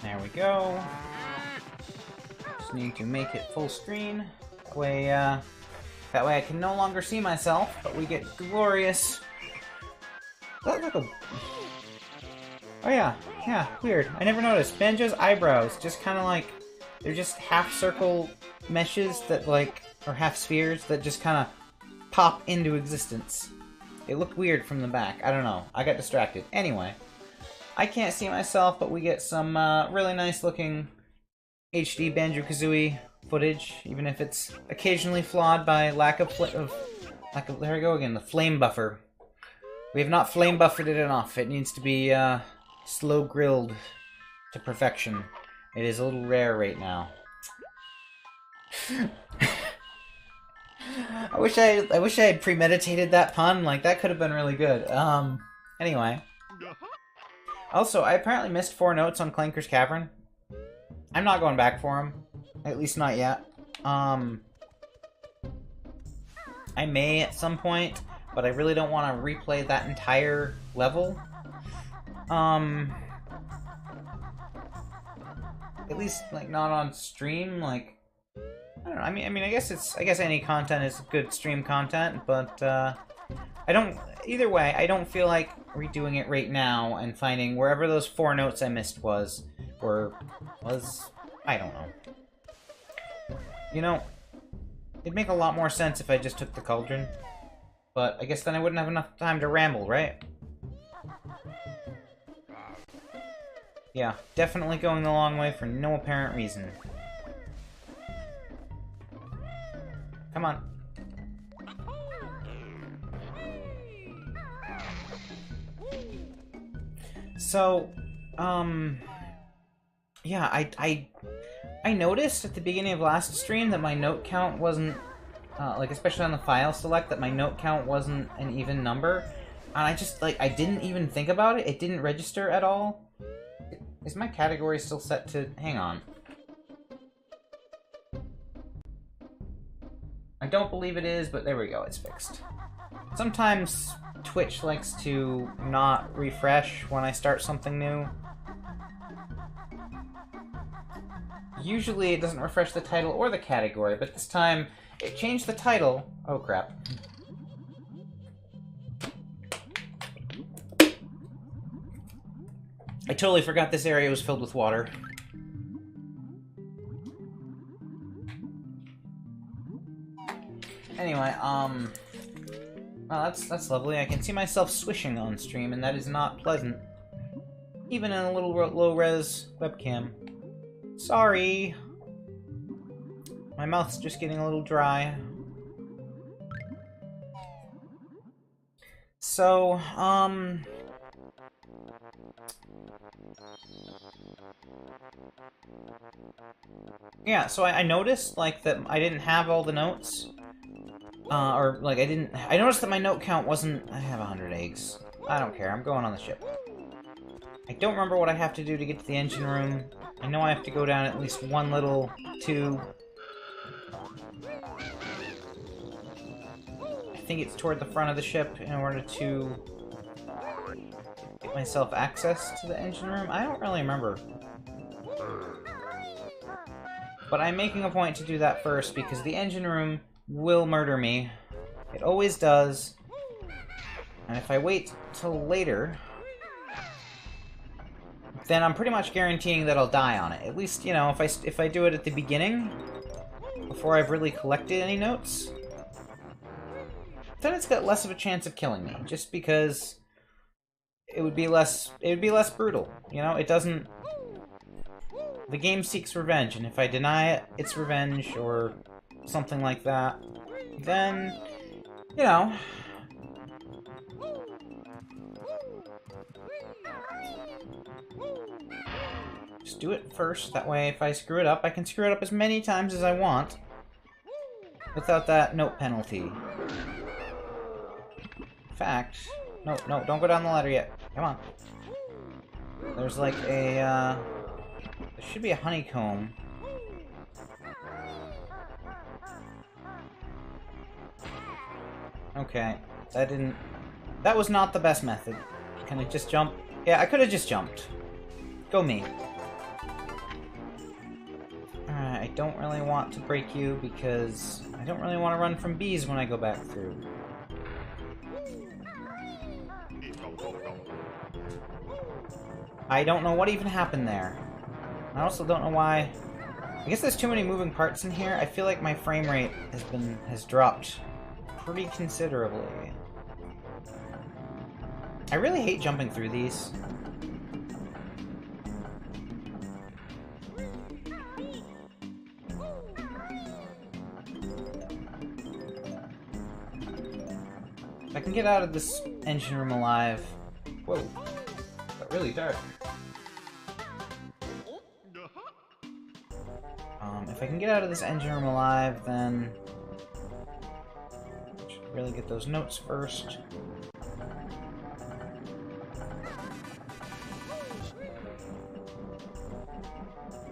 There we go. Just need to make it full screen. That way I can no longer see myself, but we get glorious... That look a... Oh yeah, weird. I never noticed. Banjo's eyebrows, just kind of like... They're just half-circle meshes that like... Or half-spheres that just kind of pop into existence. It looked weird from the back. I don't know. I got distracted. Anyway. I can't see myself, but we get some really nice-looking HD Banjo Kazooie footage, even if it's occasionally flawed by lack of there we go again, the flame buffer. We have not flame buffered it enough. It needs to be slow grilled to perfection. It is a little rare right now. I wish I had premeditated that pun. Like that could have been really good. Anyway. Also, I apparently missed 4 notes on Clanker's Cavern. I'm not going back for them. At least not yet. I may at some point, but I really don't want to replay that entire level. At least, like, not on stream, like... I don't know, I mean, I guess any content is good stream content, but, I don't... Either way, I don't feel like redoing it right now and finding wherever those 4 notes I missed was... I don't know. You know, it'd make a lot more sense if I just took the cauldron. But I guess then I wouldn't have enough time to ramble, right? Yeah, definitely going the long way for no apparent reason. Come on. So, yeah, I noticed at the beginning of last stream that my note count wasn't, like, especially on the file select, that my note count wasn't an even number. And I just, like, I didn't even think about it. It didn't register at all. Is my category still set to... Hang on. I don't believe it is, but there we go, it's fixed. Sometimes Twitch likes to not refresh when I start something new. Usually it doesn't refresh the title or the category, but this time it changed the title. Oh crap. I totally forgot this area was filled with water. Anyway, well, that's lovely. I can see myself swishing on stream, and that is not pleasant. Even in a little low-res webcam. Sorry! My mouth's just getting a little dry. So, yeah, so I noticed, like, that I didn't have all the notes. Or, like, I noticed that my note count wasn't... I have 100 eggs. I don't care, I'm going on the ship. I don't remember what I have to do to get to the engine room. I know I have to go down at least one little tube. I think it's toward the front of the ship in order to get myself access to the engine room. I don't really remember. But I'm making a point to do that first because the engine room will murder me. It always does. And if I wait till later, then I'm pretty much guaranteeing that I'll die on it. At least, you know, if I do it at the beginning, before I've really collected any notes, then it's got less of a chance of killing me, just because it would be less brutal. You know, it doesn't... The game seeks revenge, and if I deny it, it's revenge, or something like that, then, you know, do it first. That way, if I screw it up, I can screw it up as many times as I want. Without that note penalty. In fact... No, don't go down the ladder yet. Come on. There's like a, there should be a honeycomb. Okay. That was not the best method. Can I just jump? Yeah, I could have just jumped. Go me. Alright, I don't really want to break you because I don't really want to run from bees when I go back through. I don't know what even happened there. I also don't know why. I guess there's too many moving parts in here. I feel like my frame rate has dropped pretty considerably. I really hate jumping through these. If I can get out of this engine room alive. Whoa. Got really dark. If I can get out of this engine room alive, then I should really get those notes first.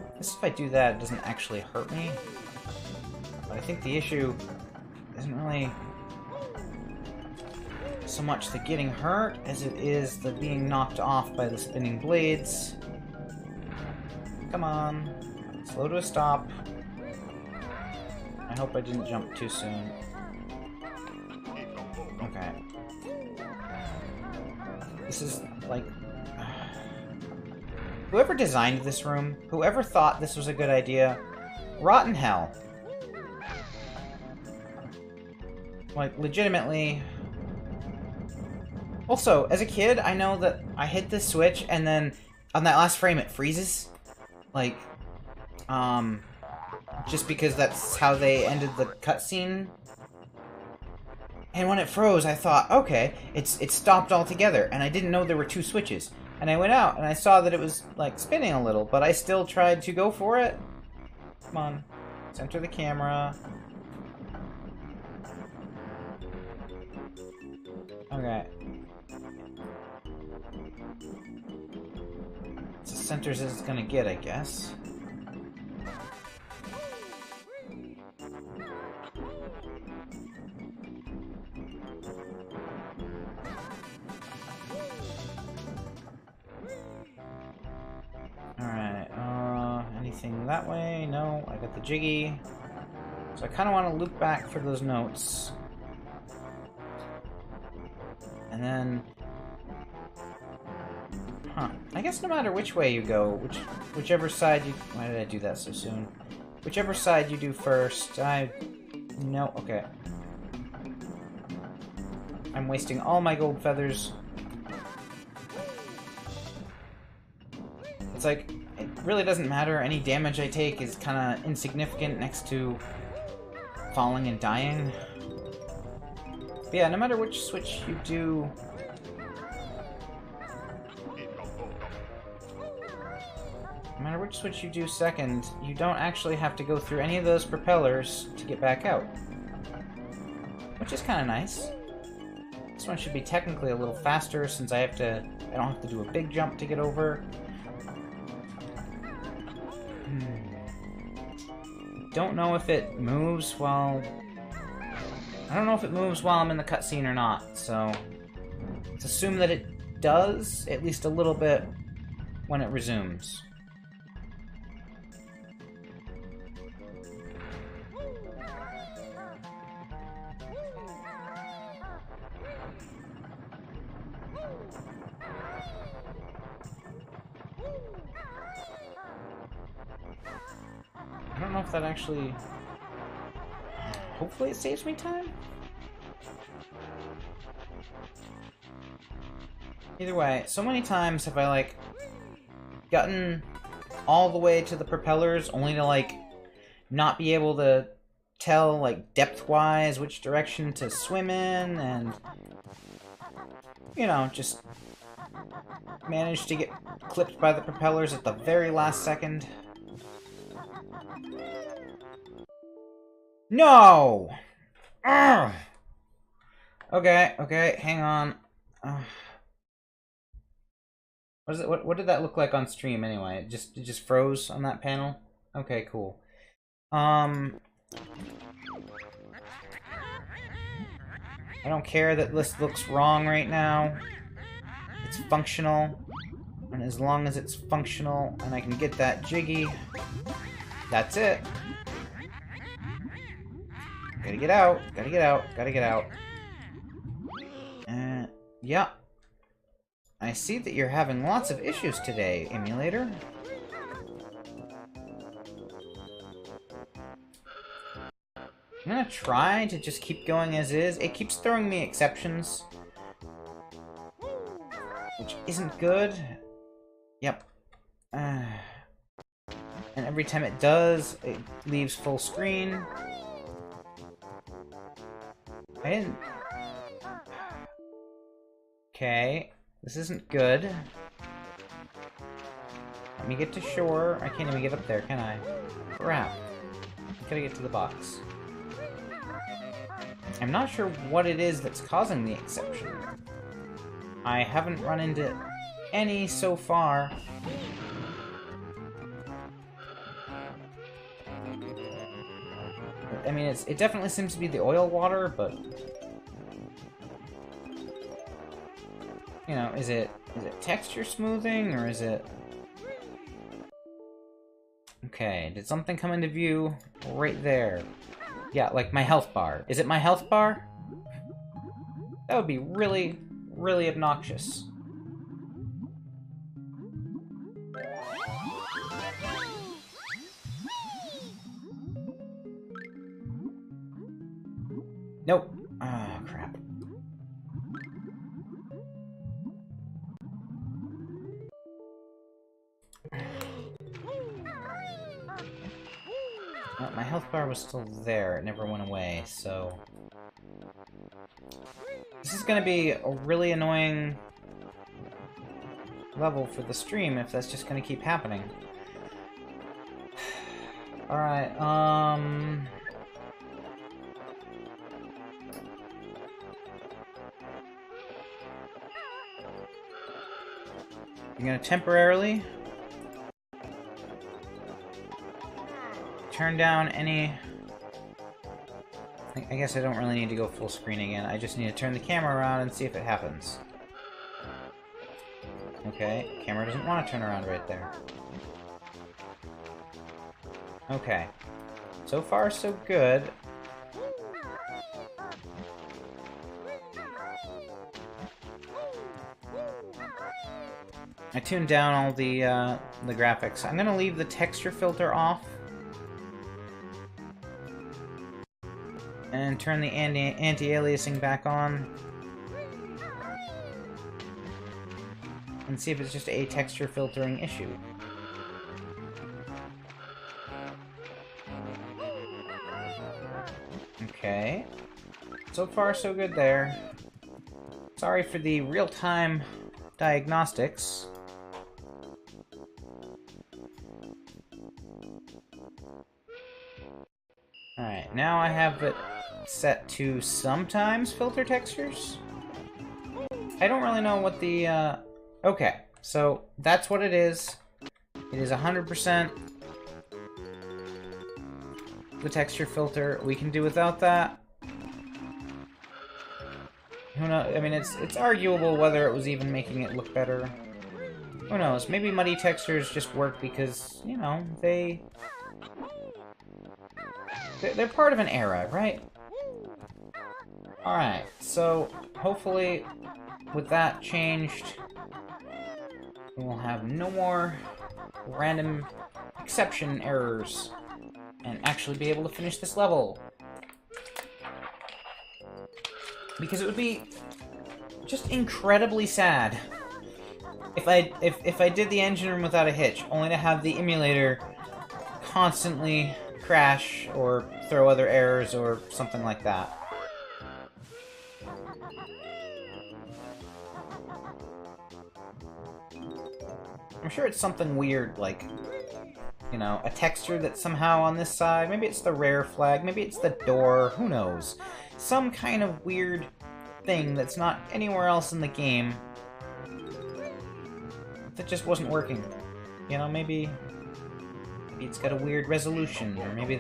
I guess if I do that, it doesn't actually hurt me. But I think the issue isn't really so much the getting hurt as it is the being knocked off by the spinning blades. Come on. Slow to a stop. I hope I didn't jump too soon. Okay. This is like... Whoever designed this room, whoever thought this was a good idea, rotten hell. Like, legitimately... Also, as a kid, I know that I hit this switch, and then on that last frame it freezes. Like, just because that's how they ended the cutscene. And when it froze, I thought, okay, it stopped altogether, and I didn't know there were two switches. And I went out, and I saw that it was, like, spinning a little, but I still tried to go for it. Come on. Center the camera. Okay. It's as center as it's gonna get, I guess. Alright, anything that way? No, I got the jiggy. So I kind of want to loop back for those notes. And then... Huh. I guess no matter which way you go, whichever side you... Why did I do that so soon? Whichever side you do first, No, okay. I'm wasting all my gold feathers. It's like, it really doesn't matter. Any damage I take is kind of insignificant next to falling and dying. But yeah, no matter which switch you do... No matter which switch you do second, you don't actually have to go through any of those propellers to get back out. Which is kind of nice. This one should be technically a little faster since I don't have to do a big jump to get over. Don't know if it moves while... I don't know if it moves while I'm in the cutscene or not, so... Let's assume that it does, at least a little bit, when it resumes. I don't know if that actually... Hopefully it saves me time? Either way, so many times have I, like, gotten all the way to the propellers only to, like, not be able to tell, like, depth-wise which direction to swim in, and you know, just managed to get clipped by the propellers at the very last second. No! Ugh! Okay, okay, hang on. What is it? What did that look like on stream anyway? It just froze on that panel? Okay, cool. I don't care that this looks wrong right now. It's functional. And as long as it's functional and I can get that jiggy, that's it. Gotta get out, gotta get out, gotta get out. Yeah. I see that you're having lots of issues today, emulator. I'm gonna try to just keep going as is. It keeps throwing me exceptions, which isn't good. Yep. And every time it does, it leaves full screen. I didn't... Okay. This isn't good. Let me get to shore. I can't even get up there, can I? Crap. I gotta get to the box. I'm not sure what it is that's causing the exception. I haven't run into any so far. I mean, it definitely seems to be the oil water, but... You know, is it texture smoothing, or is it... Okay, did something come into view right there? Yeah, like my health bar. Is it my health bar? That would be really, really obnoxious. Nope. Ah, crap. Well, my health bar was still there. It never went away, so... This is gonna be a really annoying level for the stream if that's just gonna keep happening. Alright, I'm gonna temporarily turn down any... I guess I don't really need to go full screen again. I just need to turn the camera around and see if it happens. Okay, camera doesn't want to turn around right there. Okay. So far, so good. I tuned down all the graphics. I'm gonna leave the texture filter off. And turn the anti-aliasing back on. And see if it's just a texture filtering issue. Okay. So far, so good there. Sorry for the real-time diagnostics. Alright, now I have it set to sometimes filter textures. I don't really know what the, Okay, so that's what it is. It is 100% the texture filter. We can do without that. Who knows? I mean, it's arguable whether it was even making it look better. Who knows? Maybe muddy textures just work because, you know, they're part of an era, right? Alright, so hopefully with that changed, we'll have no more random exception errors and actually be able to finish this level. Because it would be just incredibly sad if I did the engine room without a hitch, only to have the emulator constantly crash or throw other errors or something like that. I'm sure it's something weird, like, you know, a texture that's somehow on this side. Maybe it's the rare flag, maybe it's the door, who knows. Some kind of weird thing that's not anywhere else in the game that just wasn't working. You know, maybe it's got a weird resolution, or maybe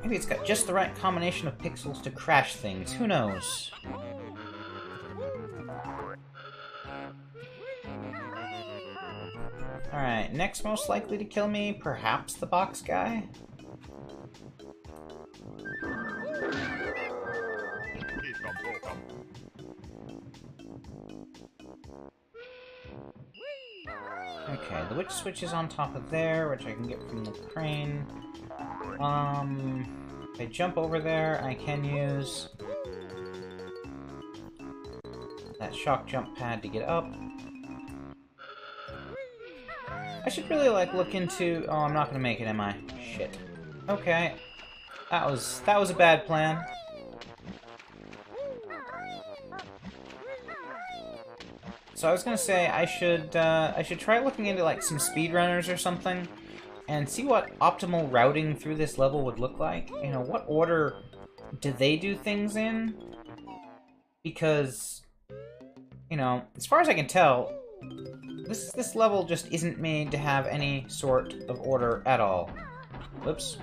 it's got just the right combination of pixels to crash things, who knows. Alright, next most likely to kill me, perhaps the box guy? Okay, the witch switch is on top of there, which I can get from the crane. If I jump over there, I can use that shock jump pad to get up. I should really, like, look into... Oh, I'm not gonna make it, am I? Shit. Okay. That was a bad plan. So I was gonna say I should try looking into, like, some speedrunners or something and see what optimal routing through this level would look like. You know, what order do they do things in? Because, you know, as far as I can tell, this level just isn't made to have any sort of order at all. Whoops.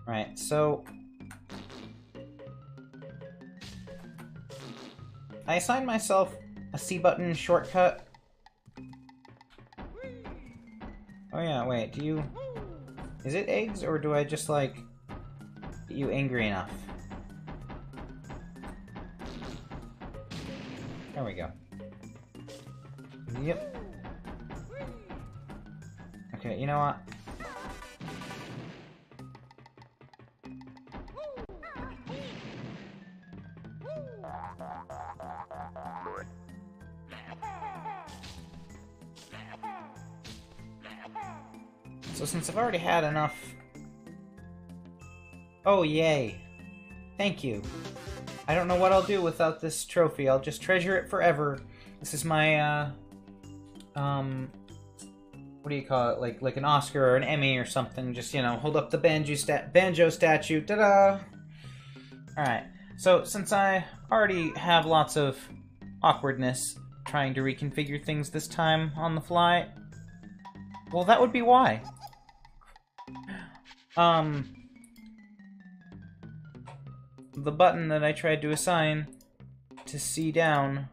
Right, so I assigned myself a C button shortcut. Oh yeah, wait, do you... Is it eggs, or do I just, like, get you angry enough? There we go. Yep. Okay, you know what? So since I've already had enough... Oh, yay. Thank you. I don't know what I'll do without this trophy. I'll just treasure it forever. This is my, what do you call it? Like an Oscar or an Emmy or something. Just, you know, hold up the banjo statue. Ta-da! Alright. So, since I already have lots of awkwardness trying to reconfigure things this time on the fly, well, that would be why. The button that I tried to assign to C down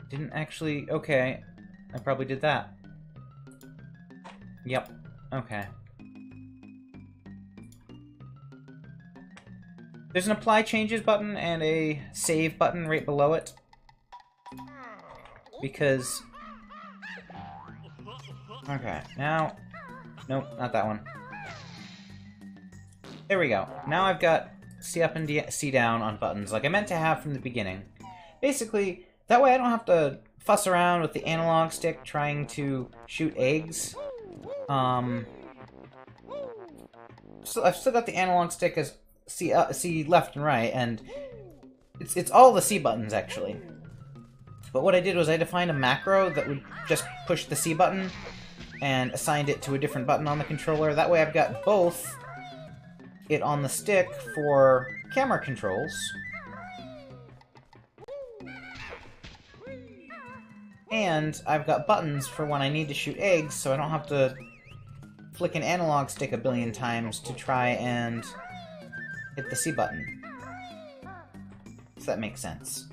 didn't actually... Okay, I probably did that. Yep, okay. There's an apply changes button and a save button right below it. Because... Okay, now... Nope, not that one. There we go. Now I've got C up and C down on buttons, like I meant to have from the beginning. Basically, that way I don't have to fuss around with the analog stick trying to shoot eggs. So I've still got the analog stick as C left and right, and it's all the C buttons, actually. But what I did was I defined a macro that would just push the C button and assigned it to a different button on the controller. That way I've got both it on the stick for camera controls, and I've got buttons for when I need to shoot eggs, so I don't have to flick an analog stick a billion times to try and hit the C button. If that makes sense.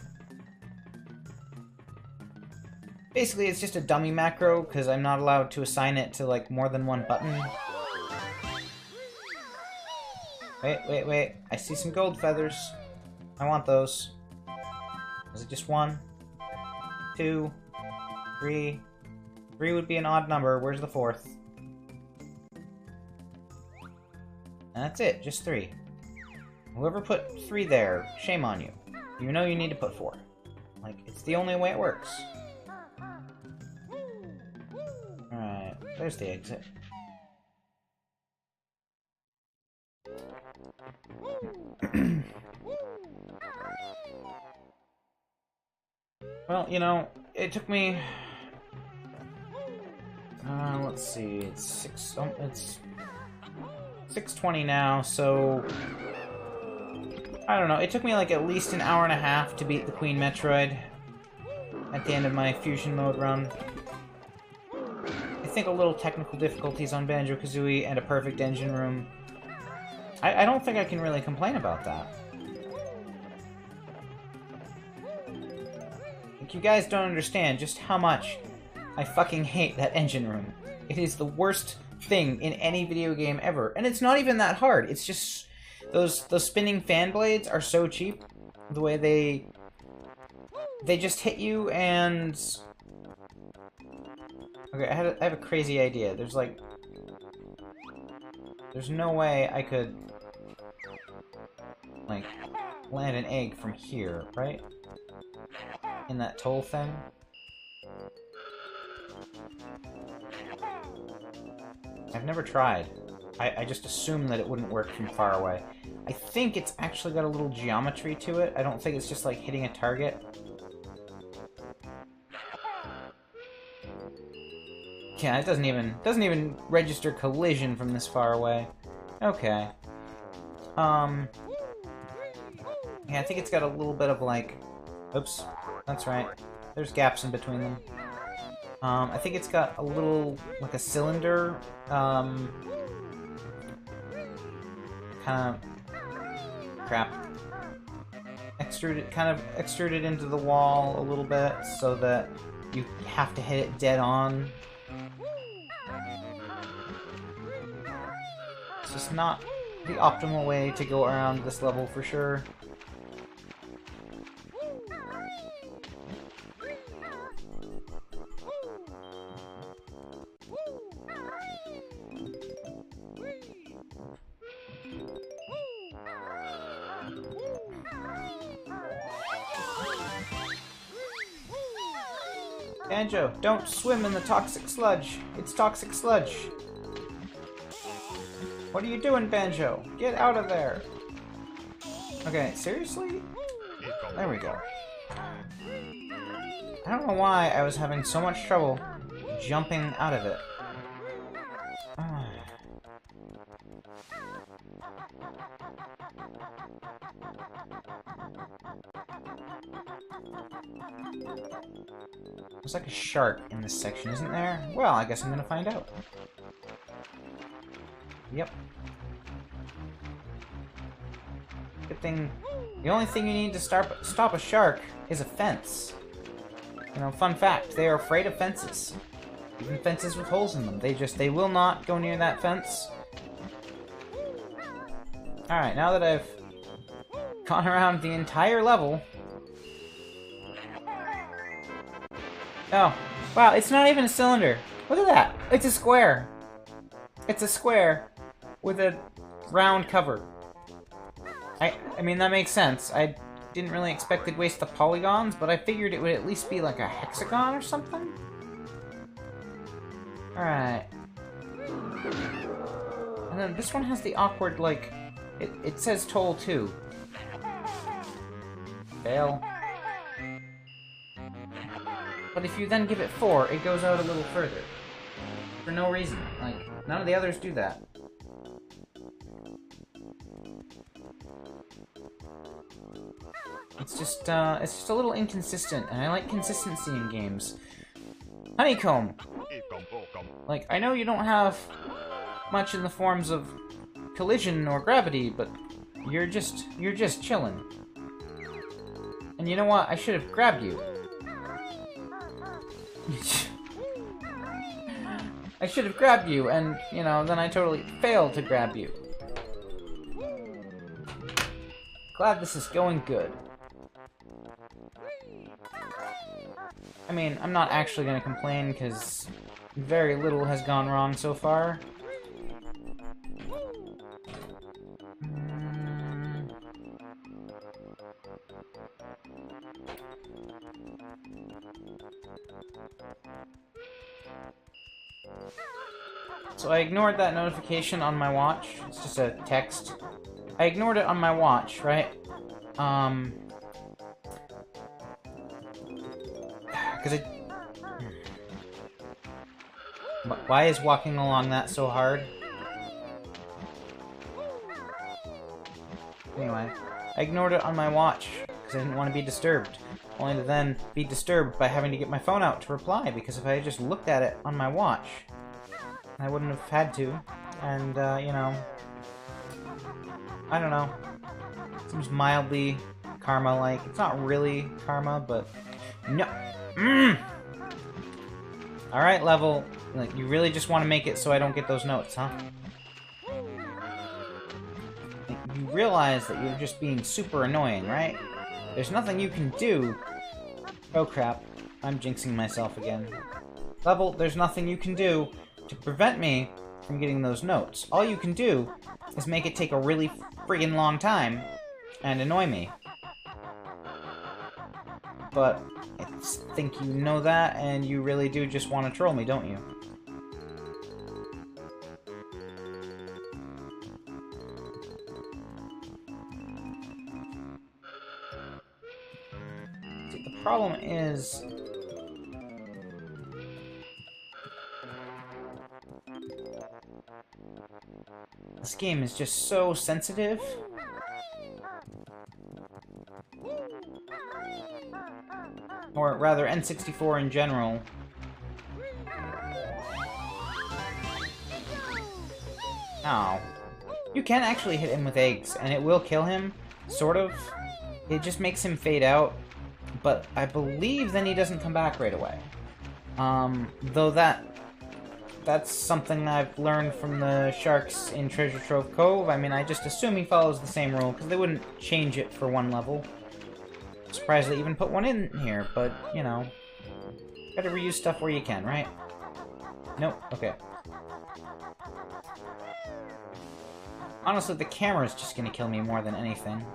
Basically, it's just a dummy macro, because I'm not allowed to assign it to, like, more than one button. Wait. I see some gold feathers. I want those. Is it just 1? 2? 3? 3 would be an odd number. Where's the 4th? And that's it. Just 3. Whoever put 3 there, shame on you. You know you need to put 4. Like, it's the only way it works. Alright, there's the exit. Well, you know, it took me... let's see, it's 6:20 now, so... I don't know, it took me like at least an hour and a half to beat the Queen Metroid at the end of my Fusion Mode run. I think a little technical difficulties on Banjo Kazooie and a perfect engine room. I don't think I can really complain about that. Like, you guys don't understand just how much I fucking hate that engine room. It is the worst thing in any video game ever. And it's not even that hard. It's just... Those spinning fan blades are so cheap. The way they just hit you and... Okay, I have a crazy idea. There's like... There's no way I could... like, land an egg from here, right? In that toll thing. I've never tried. I just assumed that it wouldn't work from far away. I think it's actually got a little geometry to it. I don't think it's just like hitting a target. Yeah, it doesn't even register collision from this far away. Okay. Yeah, I think it's got a little bit of like... Oops, that's right. There's gaps in between them. I think it's got a little, like a cylinder, kind of, crap, kind of extruded into the wall a little bit so that you have to hit it dead on. It's just not the optimal way to go around this level for sure. Banjo, don't swim in the toxic sludge. It's toxic sludge. What are you doing, Banjo? Get out of there. Okay, seriously? There we go. I don't know why I was having so much trouble jumping out of it. There's like a shark in this section, isn't there? Well, I guess I'm gonna find out. Yep. Good thing... The only thing you need to stop a shark is a fence. You know, fun fact, they are afraid of fences. Even fences with holes in them. They will not go near that fence. Alright, now that I've gone around the entire level... Oh, wow, it's not even a cylinder. Look at that. It's a square. It's a square with a round cover. I mean, that makes sense. I didn't really expect they'd waste the polygons, but I figured it would at least be like a hexagon or something. Alright. And then this one has the awkward, like... It says toll too. Fail. But if you then give it 4, it goes out a little further. For no reason. Like, none of the others do that. It's just a little inconsistent, and I like consistency in games. Honeycomb! Like, I know you don't have much in the forms of collision or gravity, but you're just chilling. And you know what? I should have grabbed you. I should have grabbed you, and, you know, then I totally failed to grab you. Glad this is going good. I mean, I'm not actually going to complain, because very little has gone wrong so far. So I ignored that notification on my watch. It's just a text. I ignored it on my watch, right? Because it... Why is walking along that so hard? Anyway, I ignored it on my watch because I didn't want to be disturbed. Only to then be disturbed by having to get my phone out to reply, because if I had just looked at it on my watch, I wouldn't have had to. And, you know... I don't know. Seems mildly karma-like. It's not really karma, but... No! Alright, level. Like, you really just want to make it so I don't get those notes, huh? You realize that you're just being super annoying, right? There's nothing you can do... Oh crap. I'm jinxing myself again. Level, there's nothing you can do to prevent me from getting those notes. All you can do is make it take a really friggin' long time and annoy me. But I think you know that, and you really do just want to troll me, don't you? See, the problem is... this game is just so sensitive. Or rather, N64 in general. Ow. You can actually hit him with eggs, and it will kill him, sort of. It just makes him fade out, but I believe then he doesn't come back right away. Though that's something I've learned from the sharks in Treasure Trove Cove. I mean, I just assume he follows the same rule, because they wouldn't change it for one level. Surprised they even put one in here, but, you know. Gotta reuse stuff where you can, right? Nope, okay. Honestly, the camera's just gonna kill me more than anything.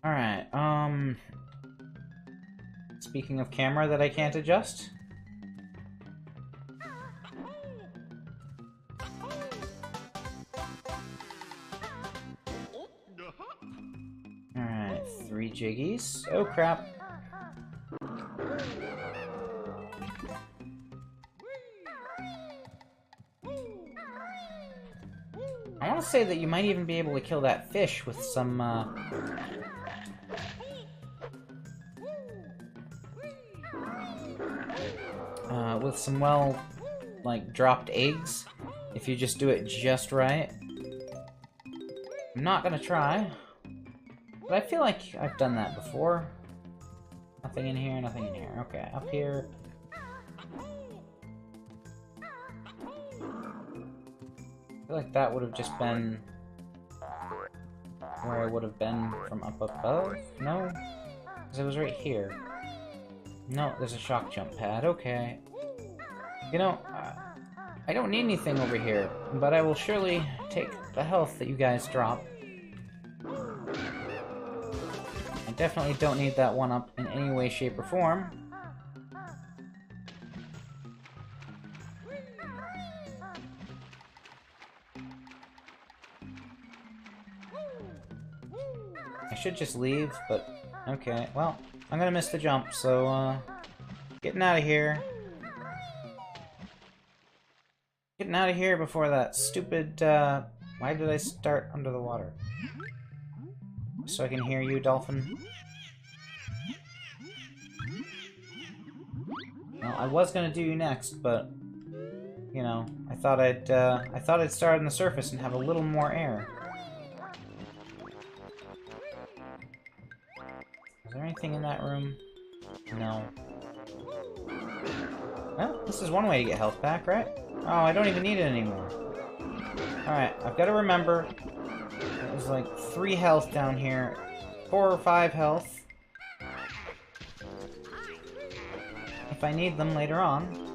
Alright, speaking of camera that I can't adjust. Alright, 3 jiggies. Oh crap. I want to say that you might even be able to kill that fish with some, with some, well, like, dropped eggs, if you just do it just right. I'm not gonna try, but I feel like I've done that before. Nothing in here, nothing in here. Okay, up here. I feel like that would have just been where I would have been from up above? No? Because it was right here. No, there's a shock jump pad. Okay. You know, I don't need anything over here, but I will surely take the health that you guys drop. I definitely don't need that one-up in any way, shape, or form. I should just leave, but okay. Well, I'm gonna miss the jump, so, getting out of here. Getting out of here before that stupid, why did I start under the water? So I can hear you, dolphin. Well, I was gonna do you next, but, you know, I thought I'd start on the surface and have a little more air. Is there anything in that room? No. Well, this is one way to get health back, right? Oh, I don't even need it anymore. Alright, I've got to remember there's like 3 health down here. 4 or 5 health. If I need them later on.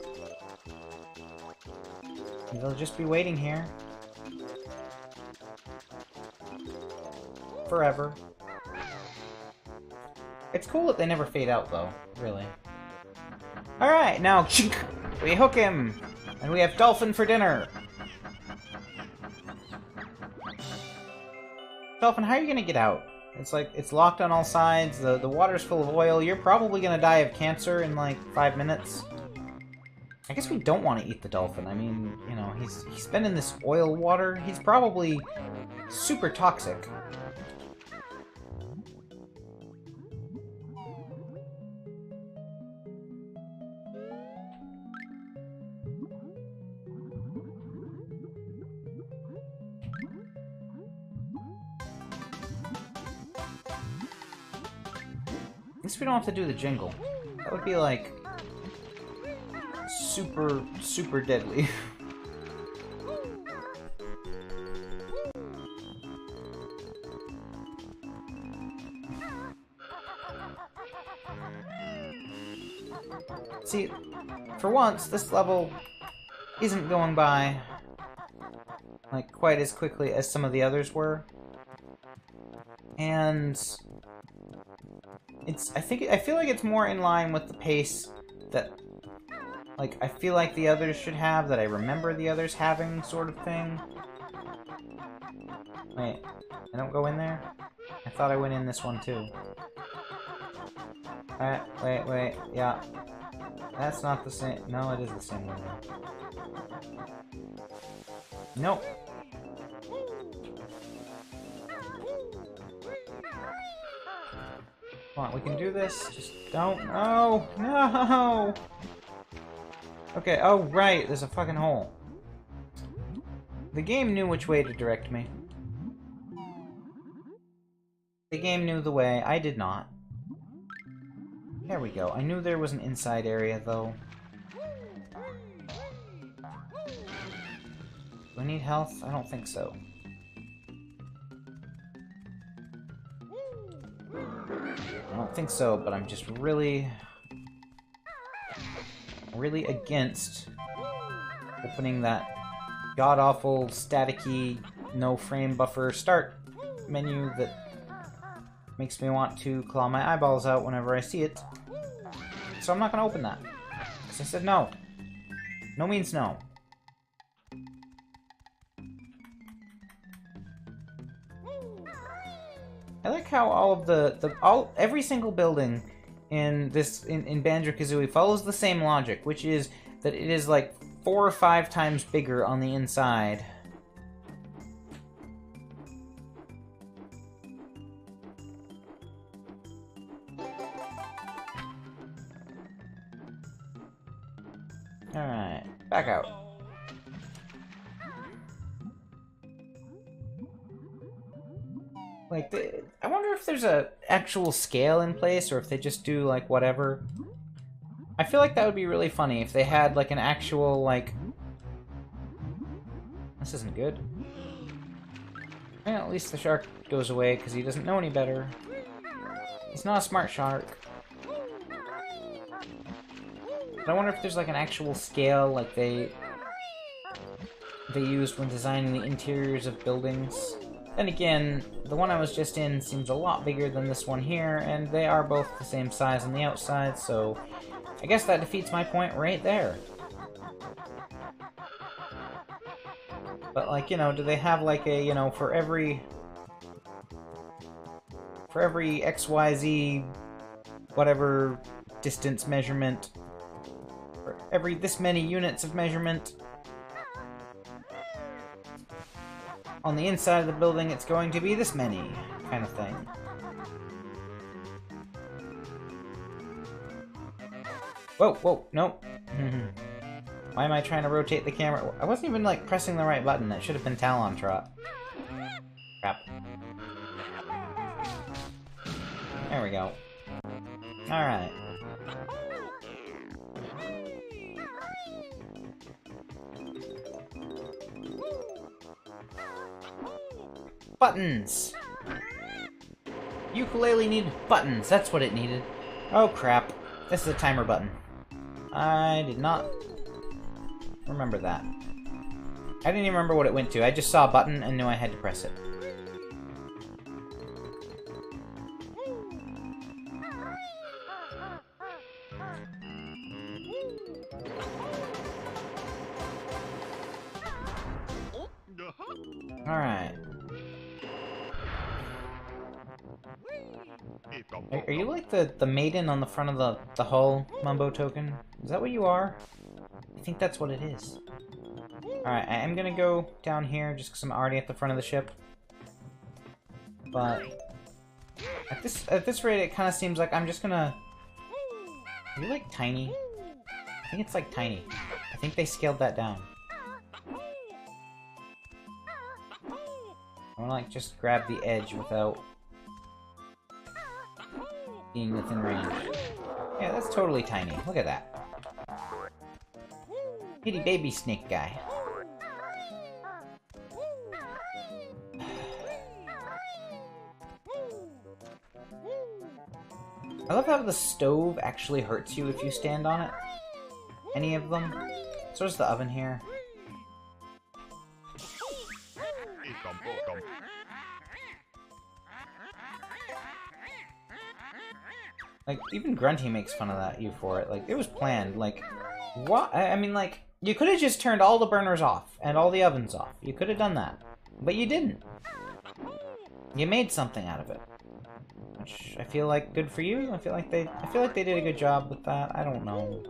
They'll just be waiting here. Forever. It's cool that they never fade out, though. Really. Alright, now we hook him! And we have dolphin for dinner! Dolphin, how are you gonna get out? It's like, it's locked on all sides, the water's full of oil, you're probably gonna die of cancer in like 5 minutes. I guess we don't want to eat the dolphin. I mean, you know, he's been in this oil water. He's probably super toxic. At least we don't have to do the jingle. That would be like super, super deadly. See, for once, this level isn't going by like quite as quickly as some of the others were. And I feel like it's more in line with the pace that, like, I feel like the others should have, that I remember the others having, sort of thing. Wait, I don't go in there? I thought I went in this one, too. Wait, yeah. That's not the same. No, it is the same one. Nope. Come on, we can do this. Just don't. No! No! Okay, oh right, there's a fucking hole. The game knew which way to direct me. The game knew the way, I did not. There we go. I knew there was an inside area, though. Do I need health? I don't think so. I don't think so, but I'm just really against opening that god-awful, staticky, no-frame buffer start menu that makes me want to claw my eyeballs out whenever I see it. So I'm not going to open that. Because I said no. No means no. I like how all of every single building in Banjo Kazooie follows the same logic, which is that it is like 4 or 5 times bigger on the inside. Alright, back out. Like, I wonder if there's a actual scale in place, or if they just do, like, whatever. I feel like that would be really funny if they had, like, an actual, like... This isn't good. Well, at least the shark goes away, because he doesn't know any better. He's not a smart shark. But I wonder if there's, like, an actual scale, like they used when designing the interiors of buildings. Then again, the one I was just in seems a lot bigger than this one here, and they are both the same size on the outside, so I guess that defeats my point right there. But, like, you know, do they have, like, a, you know, for every XYZ whatever distance measurement, for every this many units of measurement, on the inside of the building, it's going to be this many, kind of thing. Whoa, whoa, nope. Why am I trying to rotate the camera? I wasn't even, like, pressing the right button. That should have been Talon Trot. Crap. There we go. Alright. Buttons! Ukulele needed buttons, that's what it needed. Oh crap. This is a timer button. I did not remember that. I didn't even remember what it went to. I just saw a button and knew I had to press it. Alright. Are you like the maiden on the front of the hull, Mumbo Token? Is that what you are? I think that's what it is. Alright, I am gonna go down here just because I'm already at the front of the ship. But at this rate, it kind of seems like I'm just gonna... Are you like tiny? I think it's like tiny. I think they scaled that down. I wanna like just grab the edge without being within range. Yeah, that's totally tiny. Look at that. Itty baby snake guy. I love how the stove actually hurts you if you stand on it. Any of them. So does the oven here. Like, even Grunty makes fun of you for it. Like, it was planned. Like, what? I mean, like, you could have just turned all the burners off and all the ovens off. You could have done that. But you didn't. You made something out of it. Which I feel like good for you. I feel like they did a good job with that. I don't know.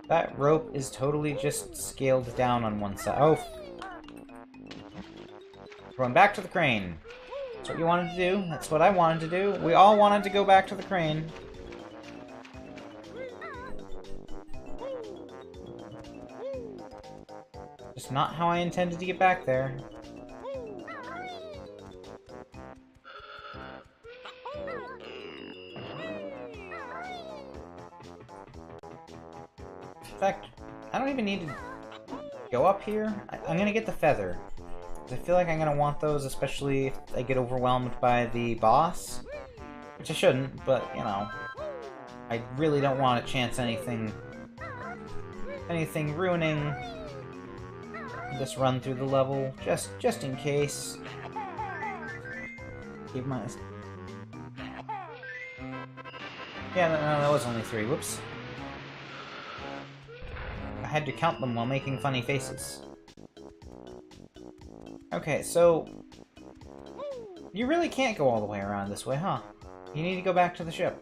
That rope is totally just scaled down on one side. Oh. Going back to the crane. That's what you wanted to do. That's what I wanted to do. We all wanted to go back to the crane. Just not how I intended to get back there. In fact, I don't even need to go up here. I'm gonna get the feather. I feel like I'm gonna want those, especially if I get overwhelmed by the boss. Which I shouldn't, but, you know. I really don't want to chance anything ruining this run through the level, just in case. Keep my... Yeah, no, that was only 3. Whoops. I had to count them while making funny faces. Okay, so... You really can't go all the way around this way, huh? You need to go back to the ship.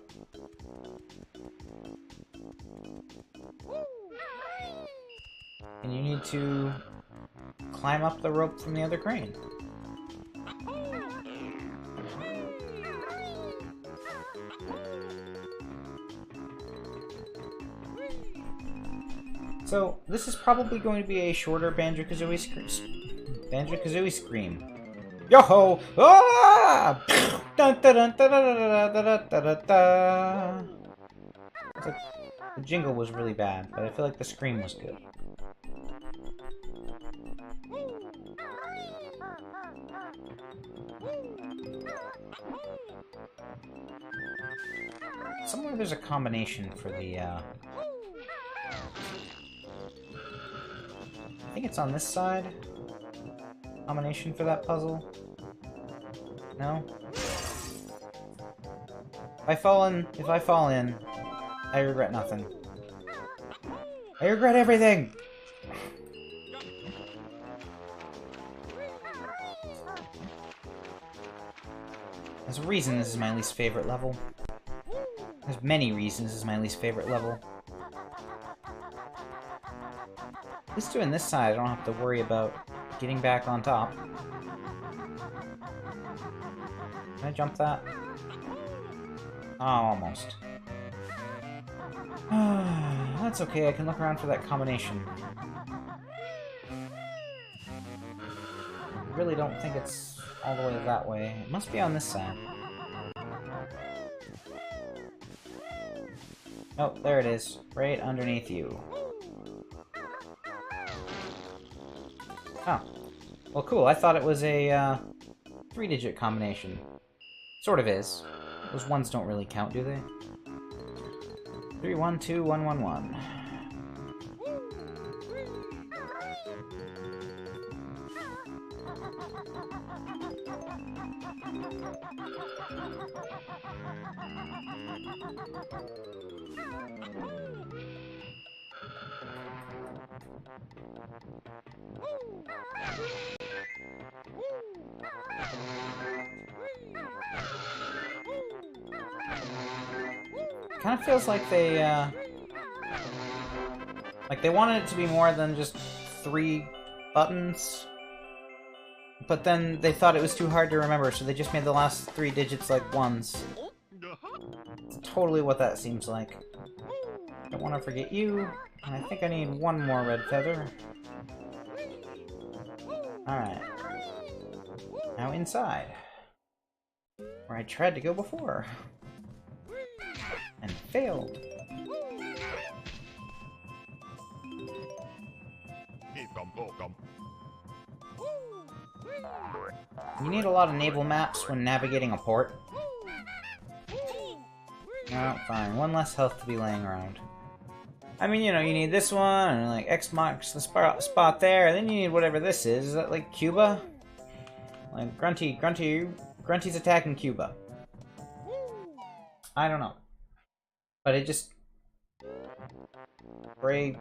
And you need to climb up the rope from the other crane. So, this is probably going to be a shorter Banjo Kazooie scream. Yo-ho! Ah! Dun, dun, dun, dun, dun, dun, dun, dun, dun, dun. The jingle was really bad, but I feel like the scream was good. Somewhere there's a combination for the, I think it's on this side. Combination for that puzzle. No? If I fall in, I regret nothing. I regret everything! There's a reason this is my least favorite level. There's many reasons this is my least favorite level. At least doing this side, I don't have to worry about getting back on top. Can I jump that? Oh, almost. That's okay, I can look around for that combination. I really don't think it's all the way that way. It must be on this side. Oh, there it is. Right underneath you. Oh. Well, cool. I thought it was a 3-digit combination. Sort of is. Those ones don't really count, do they? 3, 1, 2, 1, 1, 1. Kind of feels like they wanted it to be more than just 3 buttons, but then they thought it was too hard to remember, so they just made the last 3 digits like ones. It's totally what that seems like. Don't want to forget you, and I think I need 1 more red feather. Alright. Now inside. Where I tried to go before. And failed. You need a lot of naval maps when navigating a port. Oh, fine. 1 less health to be laying around. I mean, you know, you need this one, and like X marks the spot there, and then you need whatever this is. Is that like Cuba? Like Grunty's attacking Cuba. I don't know. But it just... I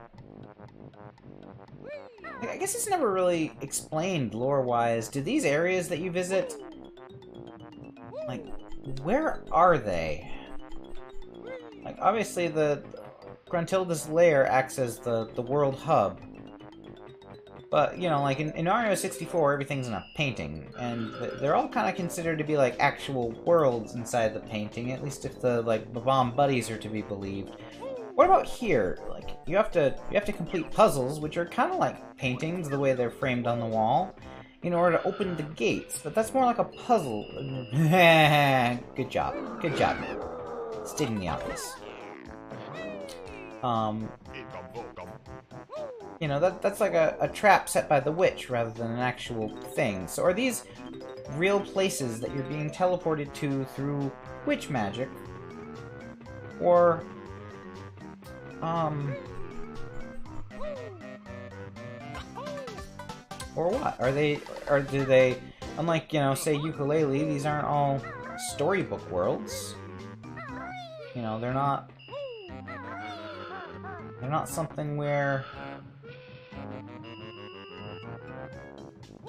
guess it's never really explained lore-wise. Do these areas that you visit... like, where are they? Like, obviously the... Gruntilda's lair acts as the world hub. But, you know, like in Mario 64, everything's in a painting, and they're all kind of considered to be like actual worlds inside the painting, at least if the like Babam buddies are to be believed. What about here? Like you have to complete puzzles, which are kind of like paintings the way they're framed on the wall, in order to open the gates. But that's more like a puzzle. Good job. Good job. Stating the obvious. You know, that's like a trap set by the witch rather than an actual thing. So are these real places that you're being teleported to through witch magic? Or, or what? Do they, unlike, you know, say Ukulele, these aren't all storybook worlds. You know, they're not something where...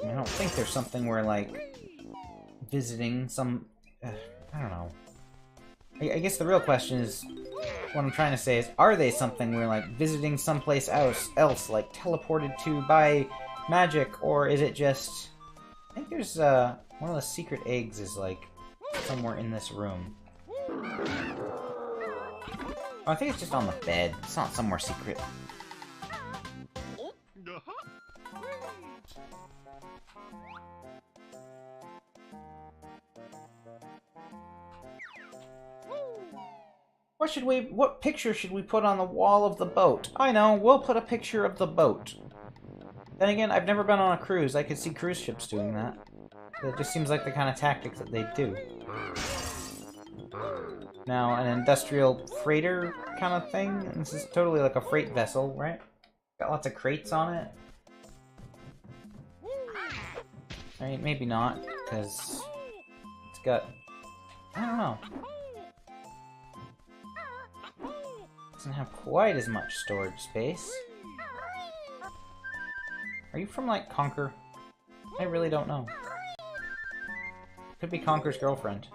I don't think there's something where, like, visiting some... I don't know. I guess the real question is, what I'm trying to say is, are they something where, like, visiting someplace else, like, teleported to by magic, or is it just... I think there's, one of the secret eggs is, like, somewhere in this room. Oh, I think it's just on the bed. It's not somewhere secret. What picture should we put on the wall of the boat? I know, we'll put a picture of the boat. Then again, I've never been on a cruise. I could see cruise ships doing that. It just seems like the kind of tactic that they do. Now, an industrial freighter kind of thing? This is totally like a freight vessel, right? Got lots of crates on it. Right, maybe not, because it's got... I don't know. Doesn't have quite as much storage space. Are you from, like, Conker? I really don't know. Could be Conker's girlfriend.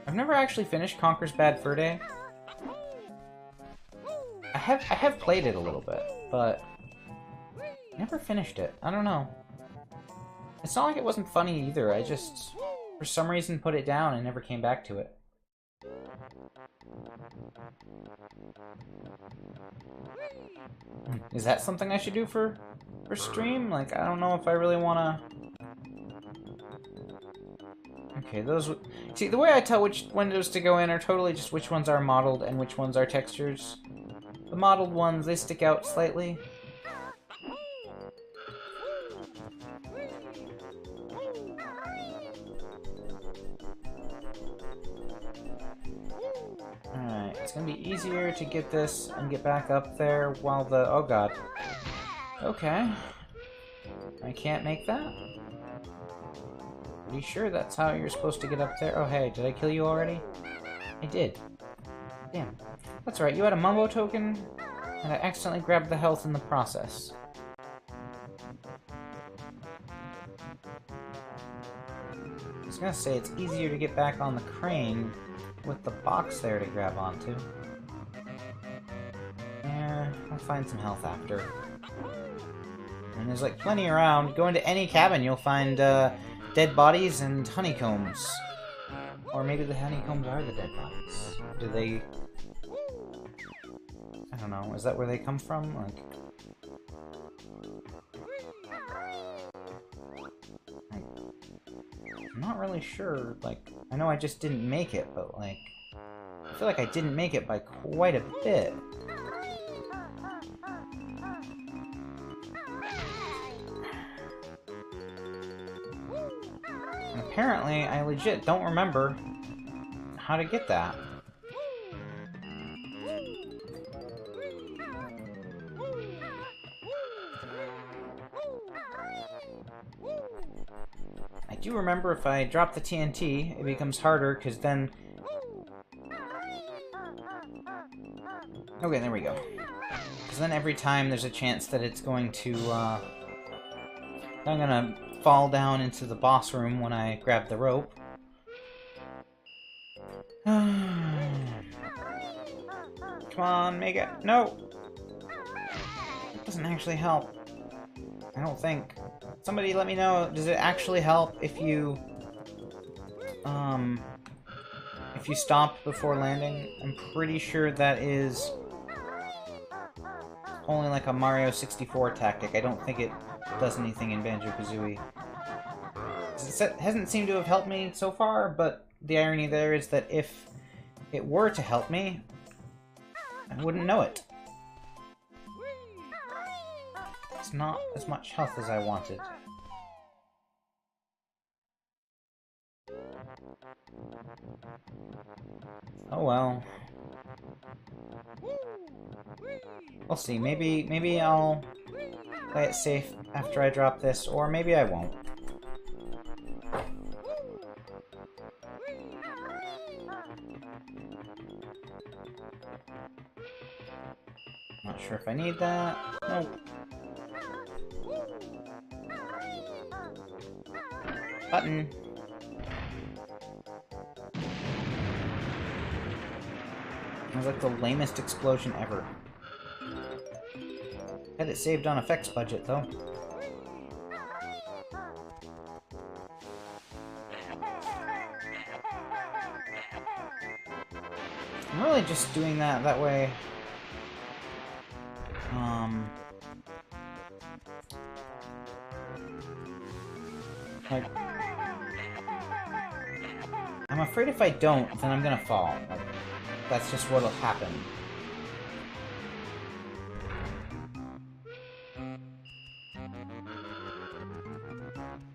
I've never actually finished Conker's Bad Fur Day. I have played it a little bit, but never finished it. I don't know. It's not like it wasn't funny either. I just, for some reason, put it down and never came back to it. Is that something I should do for stream? Like, I don't know if I really want to... Okay, those... See, the way I tell which windows to go in are totally just which ones are modeled and which ones are textures. The modeled ones, they stick out slightly. Alright, it's gonna be easier to get this and get back up there while the... Oh god. Okay. I can't make that? Are you sure that's how you're supposed to get up there? Oh hey, did I kill you already? I did. Damn. That's right, you had a Mumbo token? And I accidentally grabbed the health in the process. I was gonna say, it's easier to get back on the crane with the box there to grab onto. Yeah, I'll find some health after. And there's like plenty around. Go into any cabin, you'll find dead bodies and honeycombs. Or maybe the honeycombs are the dead bodies. Do they... I don't know, is that where they come from? Like... I'm not really sure, like... I know I just didn't make it, but like... I feel like I didn't make it by quite a bit. And apparently, I legit don't remember how to get that. I do remember if I drop the TNT, it becomes harder, because then... Okay, there we go. Because then every time there's a chance that it's going to, I'm gonna fall down into the boss room when I grab the rope. Come on, make it. No! It doesn't actually help. I don't think. Somebody let me know, does it actually help if you stop before landing? I'm pretty sure that is only like a Mario 64 tactic. I don't think it does anything in Banjo Kazooie. It hasn't seemed to have helped me so far, but the irony there is that if it were to help me, I wouldn't know it. It's not as much health as I wanted. Oh well. We'll see. Maybe I'll play it safe after I drop this, or maybe I won't. Not sure if I need that. Nope. Button. It was like the lamest explosion ever. Had it saved on effects budget, though. I'm really just doing that way. Like, I'm afraid if I don't, then I'm gonna fall. Like, that's just what'll happen.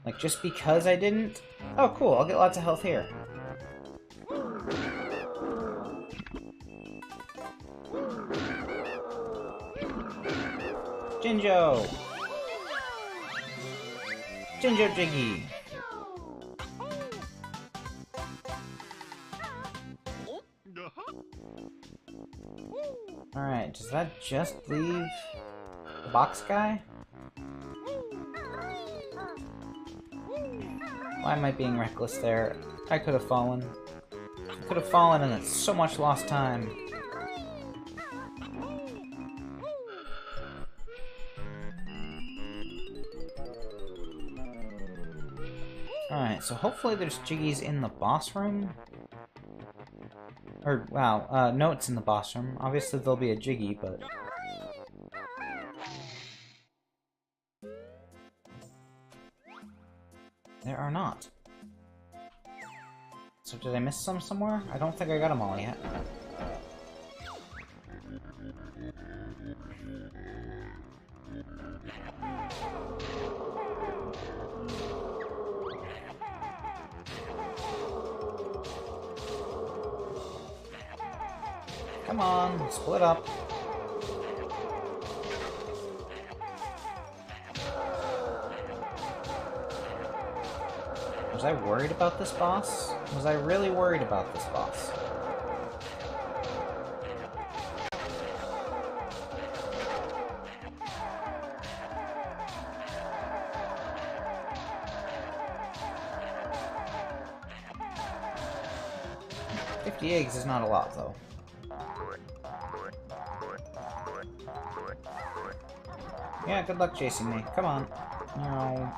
Like, just because I didn't? Oh, cool, I'll get lots of health here. Jinjo! Jinjo Jiggy! Alright, does that just leave the box guy? Why am I being reckless there? I could have fallen. I could have fallen and it's so much lost time. Alright, so hopefully there's Jiggies in the boss room. Or, wow, notes in the boss room. Obviously there'll be a Jiggy, but... there are not. So did I miss some somewhere? I don't think I got them all yet. Come on, split up. Was I worried about this boss? Was I really worried about this boss? 50 eggs is not a lot, though. Yeah, good luck chasing me. Come on. No.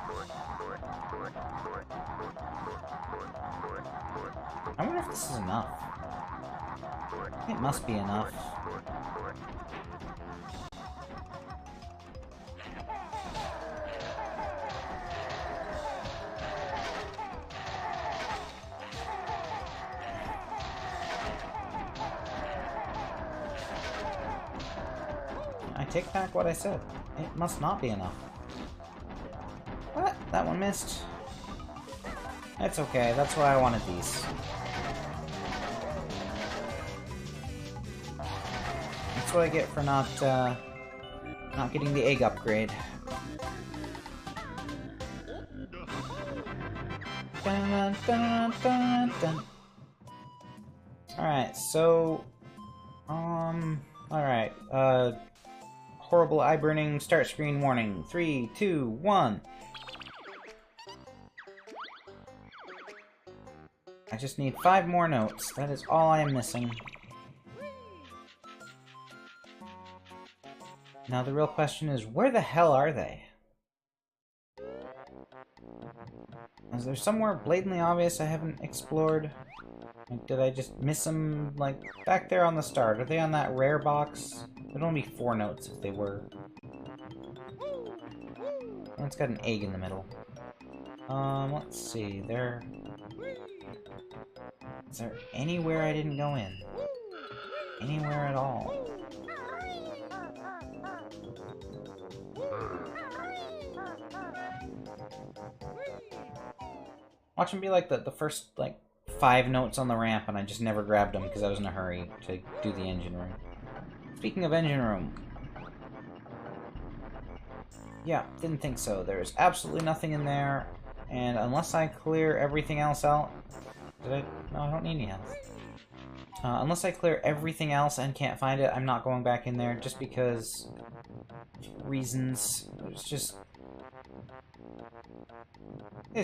I wonder if this is enough. It must be enough. I take back what I said. It must not be enough. What? That one missed. It's okay, that's why I wanted these. That's what I get for not getting the egg upgrade. Dun, dun, dun, dun. Alright, so... Alright, horrible eye-burning start screen warning. 3, 2, 1. I just need 5 more notes. That is all I am missing. Now the real question is, where the hell are they? Is there somewhere blatantly obvious I haven't explored? Like, did I just miss them, like, back there on the start? Are they on that rare box? There'd only be 4 notes if they were. And it's got an egg in the middle. Let's see, is there anywhere I didn't go in? Anywhere at all? Watch them be like the first, like, 5 notes on the ramp, and I just never grabbed them because I was in a hurry to do the engine room. Speaking of engine room... Yeah, didn't think so. There's absolutely nothing in there, and unless I clear everything else out... Did I? No, I don't need any health. Unless I clear everything else and can't find it, I'm not going back in there, just because... reasons. It's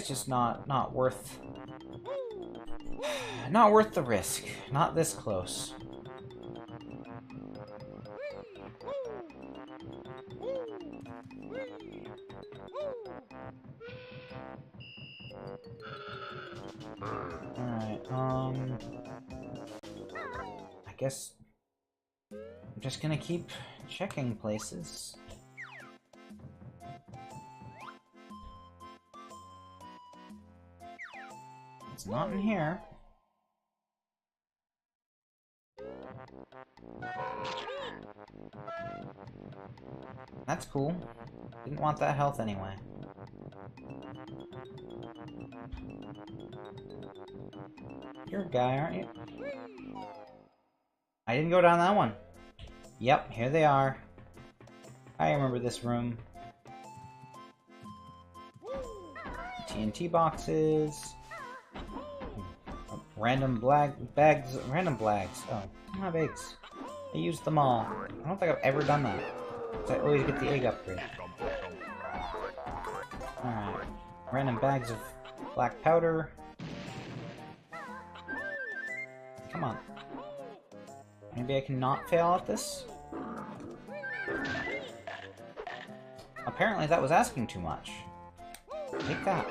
just not worth... not worth the risk. Not this close. Alright, I guess I'm just gonna keep checking places. It's not in here. That's cool. Didn't want that health anyway. You're a guy, aren't you? I didn't go down that one. Yep, here they are. I remember this room. TNT boxes. Random bags. Oh, I don't have eggs. I used them all. I don't think I've ever done that. I always get the egg upgrade. Alright. Random bags of black powder. Come on. Maybe I can not fail at this? Apparently that was asking too much. Take that.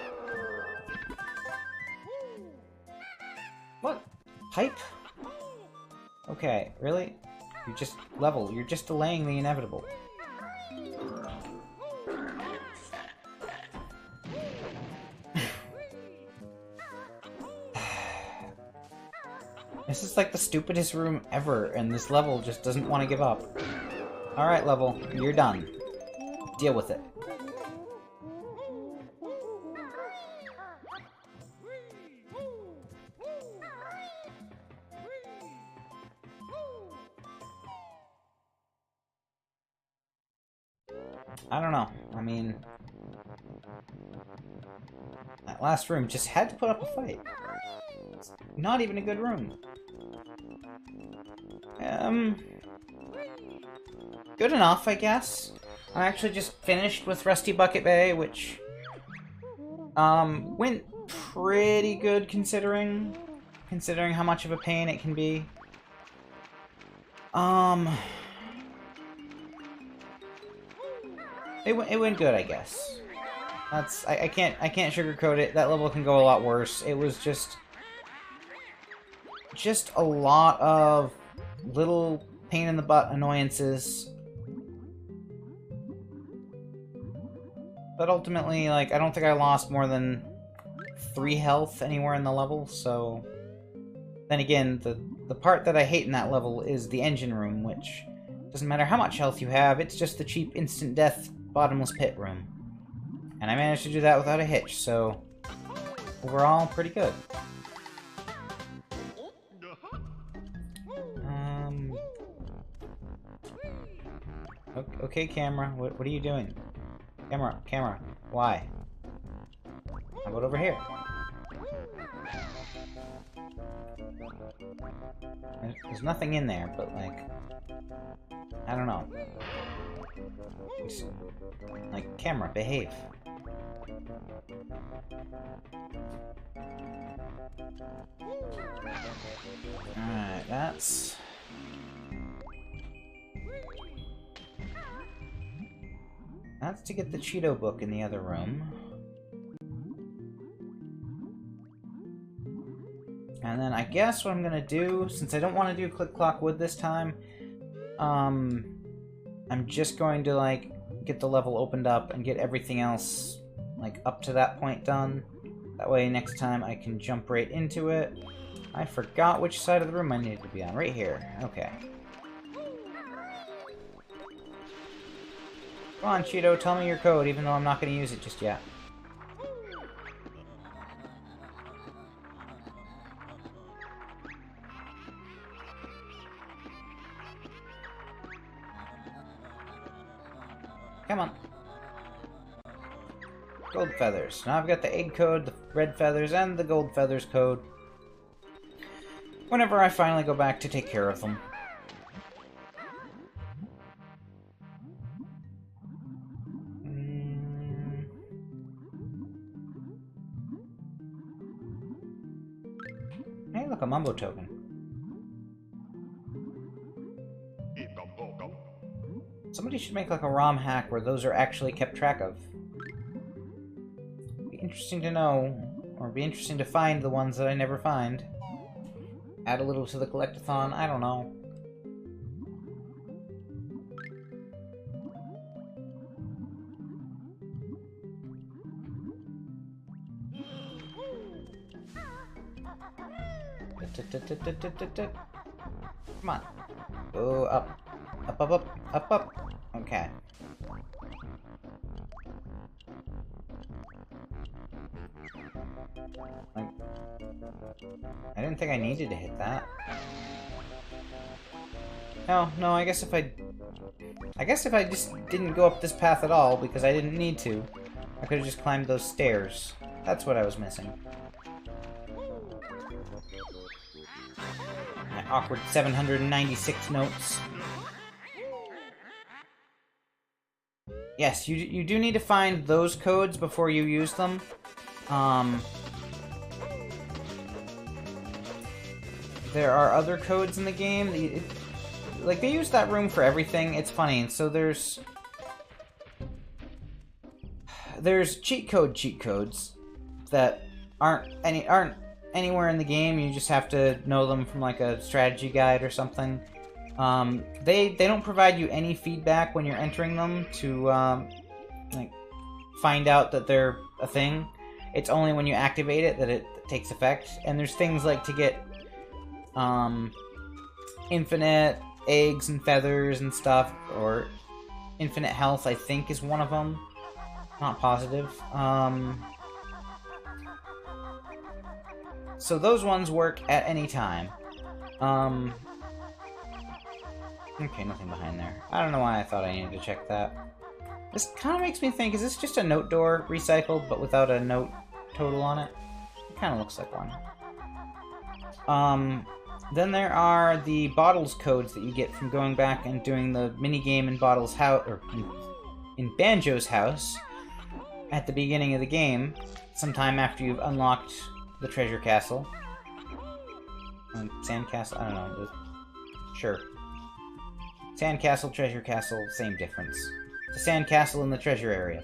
What? Pipe? Okay, really? You're just level. You're just delaying the inevitable. This is like the stupidest room ever, and this level just doesn't want to give up. Alright, level. You're done. Deal with it. I don't know. I mean... that last room just had to put up a fight. It's not even a good room. Good enough, I guess. I actually just finished with Rusty Bucket Bay, which... went pretty good considering. considering how much of a pain it can be. It went good, I guess. I can't sugarcoat it. That level can go a lot worse. It was just a lot of little pain in the butt annoyances. But ultimately, like, I don't think I lost more than 3 health anywhere in the level, so... Then again, the part that I hate in that level is the engine room, which doesn't matter how much health you have, it's just the cheap instant death bottomless pit room. And I managed to do that without a hitch, so overall, pretty good. Okay, camera, what are you doing? Camera, why? How about over here? There's nothing in there, but, like, I don't know. Just, like, camera, behave. Alright, that's... That's to get the Cheeto book in the other room. And then I guess what I'm gonna do, since I don't want to do Click Clock Wood this time, I'm just going to, like, get the level opened up and get everything else, like, up to that point done. That way next time I can jump right into it. I forgot which side of the room I needed to be on. Right here. Okay. Come on, Cheeto, tell me your code, even though I'm not going to use it just yet. Come on. Gold feathers. Now I've got the egg code, the red feathers, and the gold feathers code. Whenever I finally go back to take care of them. Hey, look, a Mumbo token. Somebody should make, like, a ROM hack where those are actually kept track of. Be interesting to know, or be interesting to find the ones that I never find. Add a little to the collectathon, I don't know. Come on. Go up. Up. Okay. I didn't think I needed to hit that. No, I guess if I just didn't go up this path at all, because I didn't need to, I could have just climbed those stairs. That's what I was missing. My awkward 796 notes. Yes, you do need to find those codes before you use them. There are other codes in the game. Like, they use that room for everything. It's funny. So there's cheat codes that aren't anywhere in the game. You just have to know them from, like, a strategy guide or something. They don't provide you any feedback when you're entering them to, like, find out that they're a thing. It's only when you activate it that it takes effect. And there's things like to get, infinite eggs and feathers and stuff, or infinite health, I think, is one of them. Not positive. So those ones work at any time. Okay, nothing behind there. I don't know why I thought I needed to check that. This kind of makes me think, is this just a note door recycled, but without a note total on it? It kind of looks like one. Then there are the Bottles codes that you get from going back and doing the minigame in Bottles' house, or in Banjo's house, at the beginning of the game, sometime after you've unlocked the treasure castle. Sandcastle? I don't know. Sure. Sandcastle, treasure castle, same difference. It's a sandcastle in the treasure area.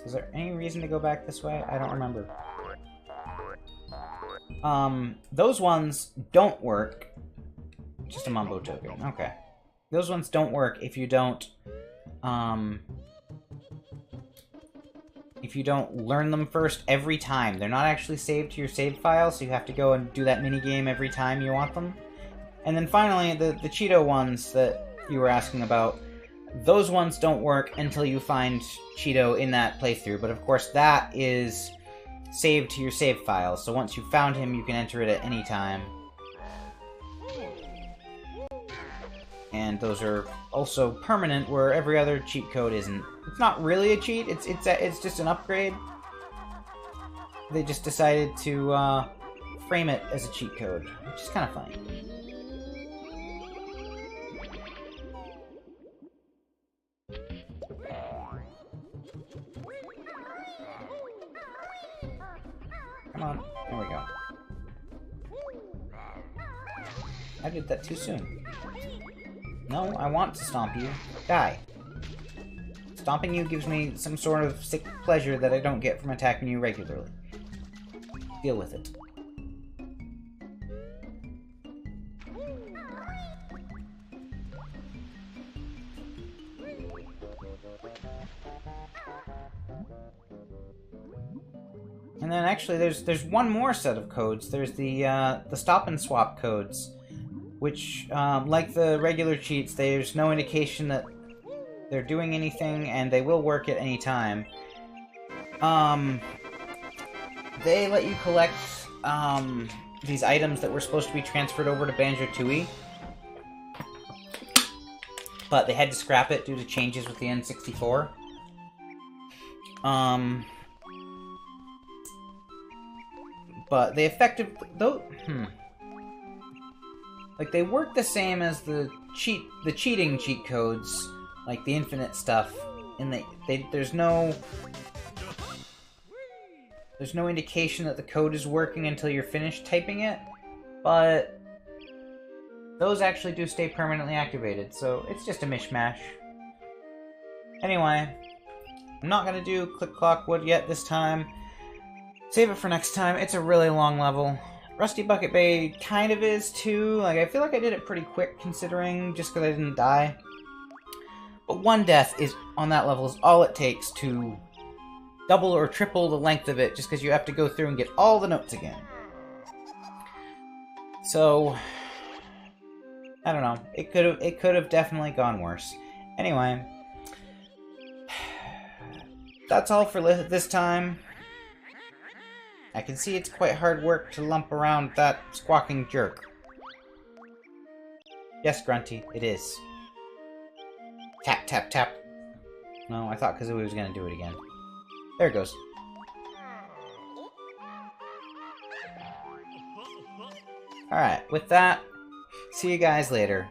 Is there any reason to go back this way? I don't remember. Those ones don't work. Just a Mumbo token. Okay. Those ones don't work if you don't, learn them first every time. They're not actually saved to your save file, so you have to go and do that minigame every time you want them. And then finally, the Cheeto ones that you were asking about, those ones don't work until you find Cheeto in that playthrough, but of course that is saved to your save file, so once you've found him, you can enter it at any time. And those are also permanent, where every other cheat code isn't. It's not really a cheat, it's just an upgrade. They just decided to frame it as a cheat code, which is kind of funny. Come on, there we go. I did that too soon. No, I want to stomp you. Die. Stomping you gives me some sort of sick pleasure that I don't get from attacking you regularly. Deal with it. And then actually there's one more set of codes. There's the stop and swap codes, which, like the regular cheats, there's no indication that they're doing anything, and they will work at any time. They let you collect, these items that were supposed to be transferred over to Banjo Kazooie, but they had to scrap it due to changes with the N64. But they effectively, like, they work the same as the cheating cheat codes, like the infinite stuff, and there's no indication that the code is working until you're finished typing it, but those actually do stay permanently activated, so it's just a mishmash. Anyway, I'm not gonna do Click Clock Wood yet this time. Save it for next time. It's a really long level. Rusty Bucket Bay kind of is too. Like, I feel like I did it pretty quick considering, just because I didn't die. But one death is on that level is all it takes to double or triple the length of it, just because you have to go through and get all the notes again. So I don't know. It could have definitely gone worse. Anyway, that's all for this time. I can see it's quite hard work to lump around that squawking jerk. Yes, Grunty, it is. Tap, tap, tap. No, I thought Kazooie was gonna do it again. There it goes. Alright, with that, see you guys later.